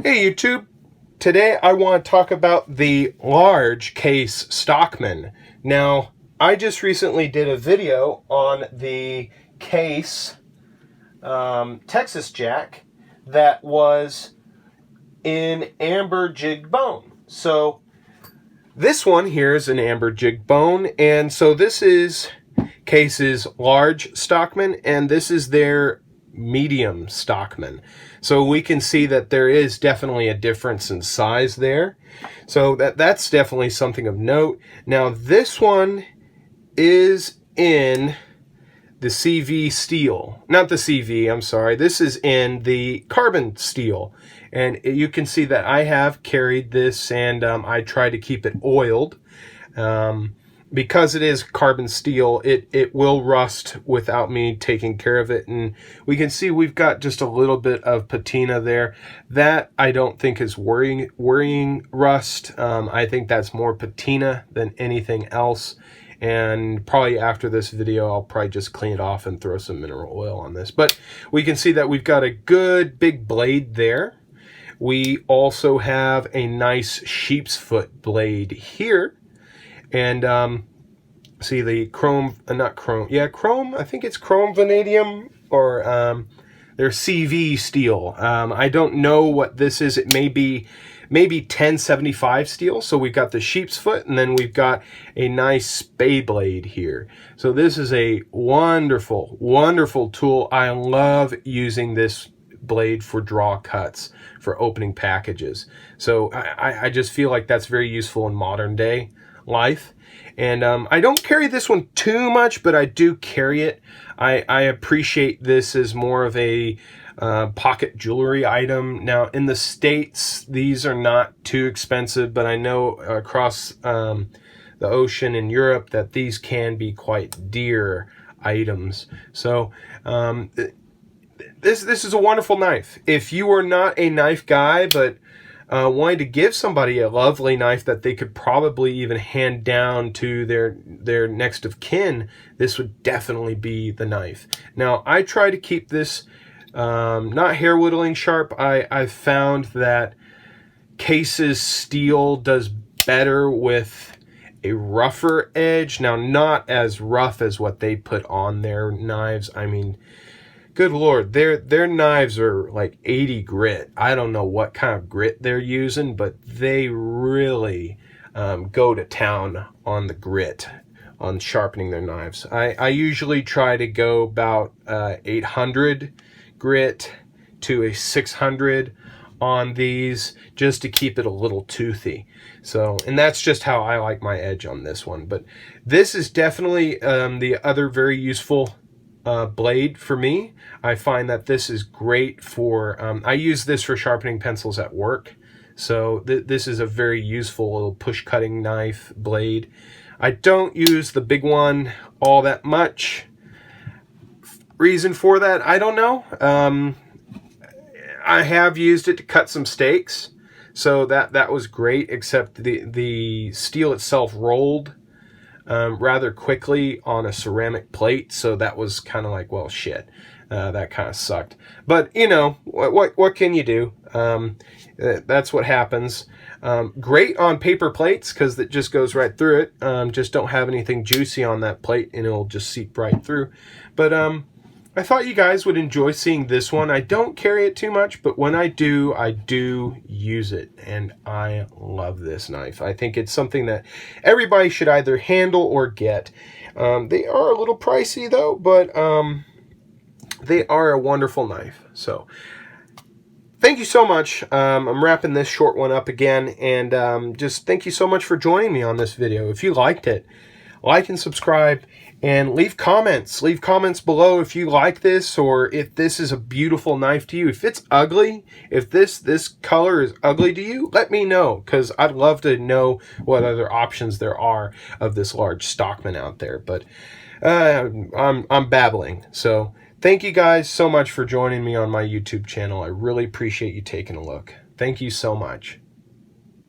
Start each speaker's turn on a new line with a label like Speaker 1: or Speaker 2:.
Speaker 1: Hey YouTube, today I want to talk about the large case Stockman. Now, I just recently did a video on the case Texas Jack that was in amber jig bone. So this one here is an amber jig bone, and so this is case's large Stockman, and this is their medium Stockman. So we can see that there is definitely a difference in size there. So that's definitely something of note. Now this one is in the CV steel. Not the CV, I'm sorry. This is in the carbon steel. And you can see that I have carried this, and I try to keep it oiled. Because it is carbon steel, it will rust without me taking care of it. And we can see we've got just a little bit of patina there. That I don't think is worrying rust. I think that's more patina than anything else. And probably after this video, I'll probably just clean it off and throw some mineral oil on this. But we can see that we've got a good big blade there. We also have a nice sheep's foot blade here. And see the chrome, not chrome, yeah, chrome, I think it's chrome vanadium, or they're CV steel. I don't know what this is. It may be maybe 1075 steel. So we've got the sheep's foot, and then we've got a nice spay blade here. So this is a wonderful, wonderful tool. I love using this blade for draw cuts, for opening packages. So I just feel like that's very useful in modern day life. And I don't carry this one too much, but I do carry it. I appreciate this as more of a pocket jewelry item. Now in the States, these are not too expensive, but I know across the ocean in Europe that these can be quite dear items. So this is a wonderful knife. If you are not a knife guy, but wanting to give somebody a lovely knife that they could probably even hand down to their next of kin, this would definitely be the knife. Now, I try to keep this not hair whittling sharp. I've found that case's steel does better with a rougher edge. Now, not as rough as what they put on their knives. I mean, good Lord, their knives are like 80 grit. I don't know what kind of grit they're using, but they really go to town on the grit, on sharpening their knives. I usually try to go about 800 grit to a 600 on these, just to keep it a little toothy. So, and that's just how I like my edge on this one. But this is definitely the other very useful blade for me. I find that this is great for, I use this for sharpening pencils at work. So this is a very useful little push cutting knife blade. I don't use the big one all that much. Reason for that, I don't know. I have used it to cut some steaks, so that was great, except the steel itself rolled rather quickly on a ceramic plate, so that was kind of like, well, shit, that kind of sucked. But you know, what can you do? That's what happens. Great on paper plates, because it just goes right through it. Just don't have anything juicy on that plate and it'll just seep right through. But I thought you guys would enjoy seeing this one. I don't carry it too much, but when I do use it, and I love this knife. I think it's something that everybody should either handle or get. They are a little pricey though, but they are a wonderful knife. So thank you so much. I'm wrapping this short one up again, and just thank you so much for joining me on this video. If you liked it, like and subscribe, and leave comments. Leave comments below if you like this, or if this is a beautiful knife to you. If it's ugly, if this color is ugly to you, let me know, because I'd love to know what other options there are of this large Stockman out there. But I'm babbling. So thank you guys so much for joining me on my YouTube channel. I really appreciate you taking a look. Thank you so much.